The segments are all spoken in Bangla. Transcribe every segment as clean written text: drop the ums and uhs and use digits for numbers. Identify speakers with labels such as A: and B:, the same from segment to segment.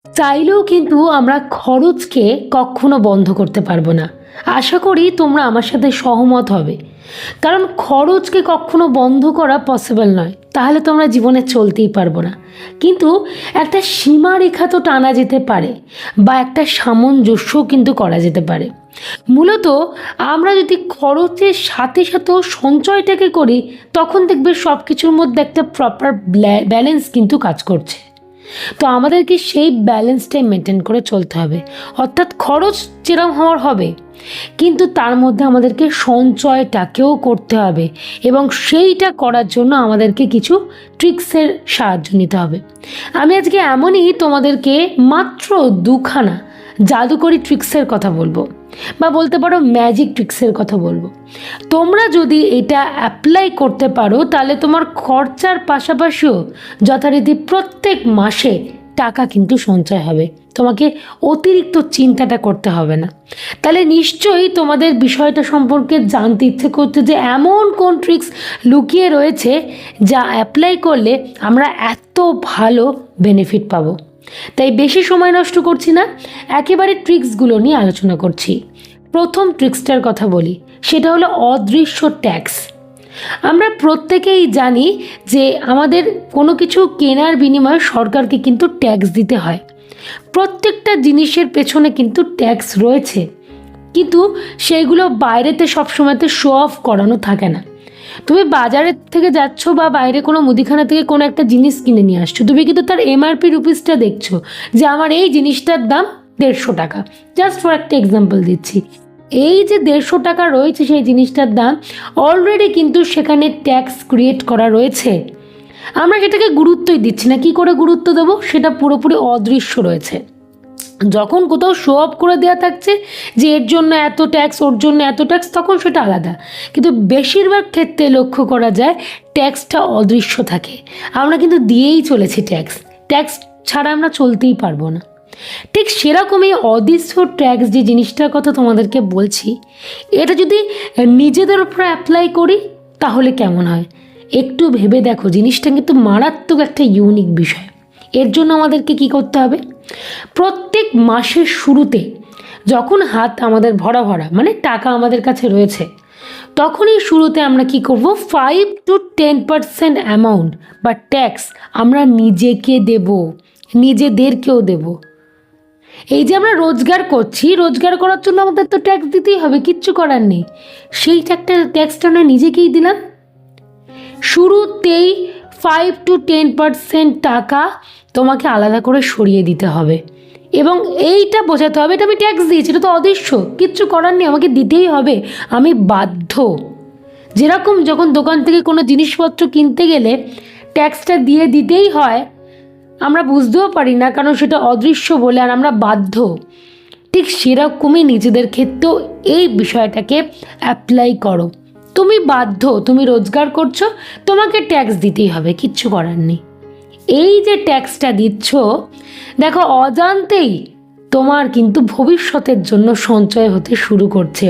A: চাইলেও কিন্তু আমরা খরচকে কখনো বন্ধ করতে পারবো না। আশা করি তোমরা আমার সাথে সহমত হবে, কারণ খরচকে কখনো বন্ধ করা পসিবল নয়, তাহলে তোমরা জীবনে চলতেই পারবো না। কিন্তু একটা সীমারেখা তো টানা যেতে পারে, বা একটা সামঞ্জস্যও কিন্তু করা যেতে পারে। মূলত আমরা যদি খরচের সাথে সাথেও সঞ্চয়টাকে করি, তখন দেখবে সব কিছুর মধ্যে একটা প্রপার ব্যালেন্স কিন্তু কাজ করছে। তো আমাদেরকে সেই ব্যালেন্সটাই মেনটেন করে চলতে হবে। অর্থাৎ খরচ যেরকম হওয়ার হবে, কিন্তু তার মধ্যে আমাদেরকে সঞ্চয়টাকেও করতে হবে, এবং সেইটা করার জন্য আমাদেরকে কিছু ট্রিক্সের সাহায্য নিতে হবে। আমি আজকে এমনই তোমাদেরকে মাত্র দুখানা জাদুকরি ট্রিক্সের কথা বলবো, বা বলতে পারো ম্যাজিক ট্রিক্সের কথা বলবো। তোমরা যদি এটা অ্যাপ্লাই করতে পারো, তাহলে তোমার খরচার পাশাপাশিও যথারীতি প্রত্যেক মাসে টাকা কিন্তু সঞ্চয় হবে, তোমাকে অতিরিক্ত চিন্তাটা করতে হবে না। তাহলে নিশ্চয়ই তোমাদের বিষয়টা সম্পর্কে জানতে ইচ্ছে করছে যে এমন কোন ট্রিক্স লুকিয়ে রয়েছে যা অ্যাপ্লাই করলে আমরা এত ভালো বেনিফিট পাবো। তাই বেশি সময় নষ্ট করছি না, একেবারে ট্রিক্সগুলো নিয়ে আলোচনা করছি। প্রথম ট্রিক্সটার কথা বলি, সেটা হলো অদৃশ্য ট্যাক্স। আমরা প্রত্যেকেই জানি যে আমাদের কোনো কিছু কেনার বিনিময়ে সরকারকে কিন্তু ট্যাক্স দিতে হয়। প্রত্যেকটা জিনিসের পেছনে কিন্তু ট্যাক্স রয়েছে, কিন্তু সেইগুলো বাইরেতে সবসময়তে শো অফ করানো থাকে না। তুমি বাজারের থেকে যাচ্ছ বা বাইরে কোনো মুদিখানা থেকে কোনো একটা জিনিস কিনে নিয়ে আসছো, তুমি কিন্তু তার এমআরপি রুপিসটা দেখছো যে আমার এই জিনিসটার দাম 150 টাকা। জাস্ট ফর একটা এক্সাম্পল দিচ্ছি, এই যে 150 টাকা রয়েছে সেই জিনিসটার দাম, অলরেডি কিন্তু সেখানে ট্যাক্স ক্রিয়েট করা রয়েছে। আমরা সেটাকে গুরুত্বই দিচ্ছি না। কি করে গুরুত্ব দেবো? সেটা পুরোপুরি অদৃশ্য রয়েছে। যখন কোথাও শো অফ করে দেওয়া থাকছে যে এর জন্য এত ট্যাক্স, ওর জন্য এত ট্যাক্স, তখন সেটা আলাদা। কিন্তু বেশিরভাগ ক্ষেত্রে লক্ষ্য করা যায় ট্যাক্সটা অদৃশ্য থাকে। আমরা কিন্তু দিয়েই চলেছি ট্যাক্স, ট্যাক্স ছাড়া আমরা চলতেই পারবো না। ঠিক সেরকমই অদৃশ্য ট্যাক্স যে জিনিসটার কথা তোমাদেরকে বলছি, এটা যদি নিজেদের উপর অ্যাপ্লাই করি তাহলে কেমন হয় একটু ভেবে দেখো। জিনিসটা কিন্তু মারাত্মক একটা ইউনিক বিষয়। এর জন্য আমাদেরকে কি করতে হবে? প্রত্যেক মাসের শুরুতে যখন হাত আমাদের ভরা ভরা, মানে টাকা আমাদের কাছে রয়েছে, তখনই শুরুতে আমরা কি করব, 5 to 10% অ্যামাউন্ট বা ট্যাক্স আমরা নিজেকে দেব, নিজেদেরকেও দেব। এই যে আমরা রোজগার করছি, রোজগার করার জন্য আমাদের তো ট্যাক্স দিতেই হবে, কিচ্ছু করার নেই। সেই ট্যাক্সটা আমরা নিজেকেই দিলাম। শুরুতেই 5 to 10% টাকা তোমাকে আলাদা করে সরিয়ে দিতে হবে, এবং এইটা বোঝাতে হবে এটা আমি ট্যাক্স দিয়েছি, এটা তো অদৃশ্য, কিচ্ছু করার নেই, আমাকে দিতেই হবে, আমি বাধ্য। যেরকম যখন দোকান থেকে কোনো জিনিসপত্র কিনতে গেলে ট্যাক্সটা দিয়ে দিতেই হয়, আমরা বুঝতেও পারি না কারণ সেটা অদৃশ্য বলে, আর আমরা বাধ্য। ঠিক সেরকমই নিজেদের ক্ষেত্রেও এই বিষয়টাকে অ্যাপ্লাই করো। তুমি বাধ্য, তুমি রোজগার করছো, তোমাকে ট্যাক্স দিতেই হবে, কিচ্ছু করার নেই। এই যে ট্যাক্সটা দিচ্ছ, দেখো অজান্তেই তোমার কিন্তু ভবিষ্যতের জন্য সঞ্চয় হতে শুরু করছে।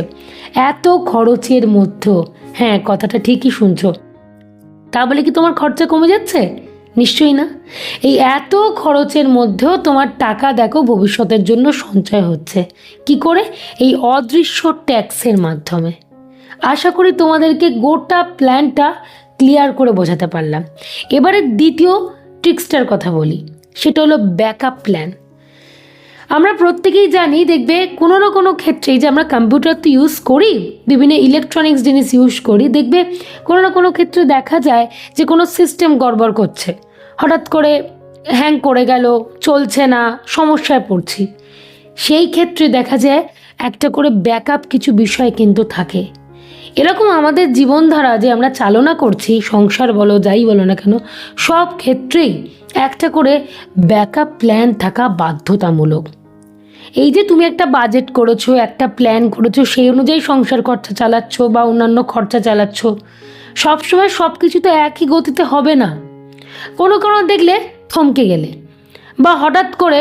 A: এত খরচের মধ্যে, হ্যাঁ কথাটা ঠিকই শুনছো, তা বলে কি তোমার খরচা কমে যাচ্ছে? নিশ্চয়ই না। এই এত খরচের মধ্যেও তোমার টাকা দেখো ভবিষ্যতের জন্য সঞ্চয় হচ্ছে। কি করে? এই অদৃশ্য ট্যাক্সের মাধ্যমে। আশা করি তোমাদেরকে গোটা প্ল্যানটা ক্লিয়ার করে বোঝাতে পারলাম। এবারে দ্বিতীয় ট্রিক্সটার কথা বলি, সেটা হলো ব্যাকআপ প্ল্যান। আমরা প্রত্যেকেই জানি, দেখবে কোনো না কোনো ক্ষেত্রেই যে আমরা কম্পিউটার তো ইউজ করি, বিভিন্ন ইলেকট্রনিক্স জিনিস ইউজ করি, দেখবে কোনো না কোনো ক্ষেত্রে দেখা যায় যে কোনো সিস্টেম গড়বড় করছে, হঠাৎ করে হ্যাং করে গেল, চলছে না, সমস্যায় পড়ছি। সেই ক্ষেত্রে দেখা যায় একটা করে ব্যাকআপ কিছু বিষয় কিন্তু থাকে। এরকম আমাদের জীবনধারা যে আমরা চালনা করছি, সংসার বলো যাই বলো না কেন, সব ক্ষেত্রেই একটা করে ব্যাকআপ প্ল্যান থাকা বাধ্যতামূলক। এই যে তুমি একটা বাজেট করেছো, একটা প্ল্যান করেছো, সেই অনুযায়ী সংসার খরচা চালাচ্ছ বা অন্যান্য খরচা চালাচ্ছ, সবসময় সব কিছু তো একই গতিতে হবে না। কোনো কোনো দেখলে থমকে গেলে বা হঠাৎ করে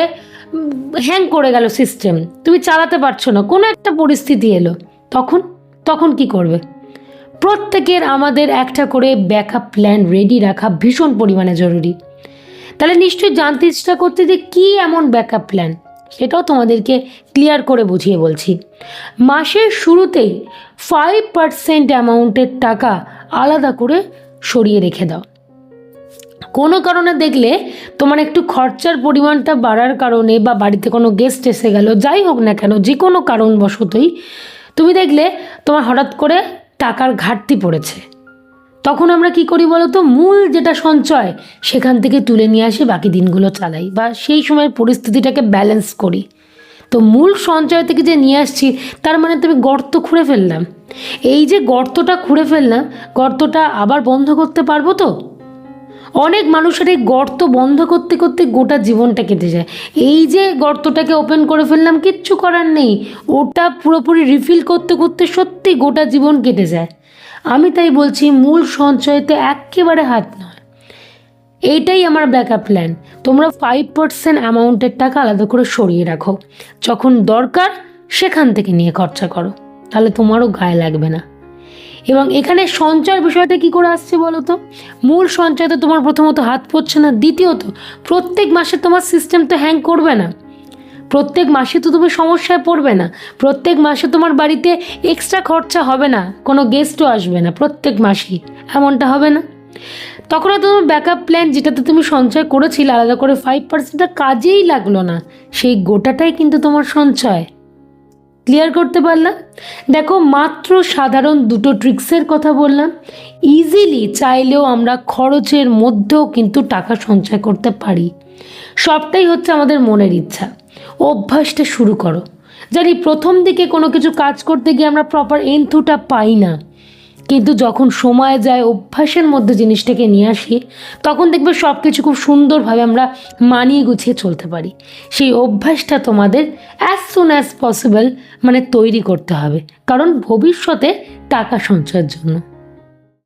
A: হ্যাং করে গেল সিস্টেম, তুমি চালাতে পারছো না, কোনো একটা পরিস্থিতি এলো, তখন তখন কি করবে? প্রত্যেকের আমাদের একটা করে ব্যাকআপ প্ল্যান রেডি রাখা ভীষণ পরিমাণে জরুরি। তাহলে নিশ্চয়ই জানতে চেষ্টা করতে যে কী এমন ব্যাকআপ প্ল্যান, সেটাও তোমাদেরকে ক্লিয়ার করে বুঝিয়ে বলছি। মাসের শুরুতেই 5% অ্যামাউন্টের টাকা আলাদা করে সরিয়ে রেখে দাও। কোনো কারণে দেখলে তোমার একটু খরচার পরিমাণটা বাড়ার কারণে বা বাড়িতে কোনো গেস্ট এসে গেল, যাই হোক না কেন, যে কোনো কারণবশতই তুমি দেখলে তোমার হঠাৎ করে টাকার ঘাটতি পড়েছে, তখন আমরা কি করি বলো তো, মূল যেটা সঞ্চয় সেখান থেকে তুলে নিয়ে আসি, বাকি দিনগুলো চালাই বা সেই সময়ের পরিস্থিতিটাকে ব্যালেন্স করি। তো মূল সঞ্চয় থেকে যে নিয়ে আসছি তার মানে তুমি গর্ত খুঁড়ে ফেললাম। এই যে গর্তটা খুঁড়ে ফেললাম, গর্তটা আবার বন্ধ করতে পারবো তো? অনেক মানুষের এই গর্ত বন্ধ করতে করতে গোটা জীবনটা কেটে যায়। এই যে গর্তটাকে ওপেন করে ফেললাম, কিচ্ছু করার নেই, ওটা পুরোপুরি রিফিল করতে করতে সত্যি গোটা জীবন কেটে যায়। আমি তাই বলছি মূল সঞ্চয়তে একেবারে হাত নয়। এইটাই আমার ব্যাকআপ প্ল্যান। তোমরা 5% অ্যামাউন্টের টাকা আলাদা করে সরিয়ে রাখো, যখন দরকার সেখান থেকে নিয়ে খরচা করো, তাহলে তোমারও গায়ে লাগবে না। এবং এখানে সঞ্চয়ের বিষয়টা কি করে আসছে বলো তো? মূল সঞ্চয়তে তোমার প্রথমত হাত পড়ছে না, দ্বিতীয়ত প্রত্যেক মাসে তোমার সিস্টেম তো হ্যাং করবে না, প্রত্যেক মাসে তো তুমি সমস্যায় পড়বে না, প্রত্যেক মাসে তোমার বাড়িতে এক্সট্রা খরচা হবে না, কোনো গেস্টও আসবে না প্রত্যেক মাসেই, এমনটা হবে না। তখন তোমার ব্যাকআপ প্ল্যান যেটাতে তুমি সঞ্চয় করেছিলে আলাদা করে 5%টা কাজেই লাগলো না, সেই গোটাটাই কিন্তু তোমার সঞ্চয়। ক্লিয়ার করতে পারলাম? দেখো, মাত্র সাধারণ দুটো ট্রিক্সের কথা বললাম। ইজিলি চাইলেও আমরা খরচের মধ্যেও কিন্তু টাকা সঞ্চয় করতে পারি। সবটাই হচ্ছে আমাদের মনের ইচ্ছা। অভ্যাসটা শুরু করো। জানি প্রথম দিকে কোনো কিছু কাজ করতে গিয়ে আমরা প্রপার এন্থুটা পাই না, কিন্তু যখন সময় যায় অভ্যাসের মধ্যে জিনিসটাকে নিয়ে আসি, তখন দেখবে সব কিছু খুব সুন্দরভাবে আমরা মানিয়ে গুছিয়ে চলতে পারি। সেই অভ্যাসটা তোমাদের অ্যাজ সুন অ্যাজ পসিবল তৈরি করতে হবে, কারণ ভবিষ্যতে টাকা সঞ্চয়ের জন্য।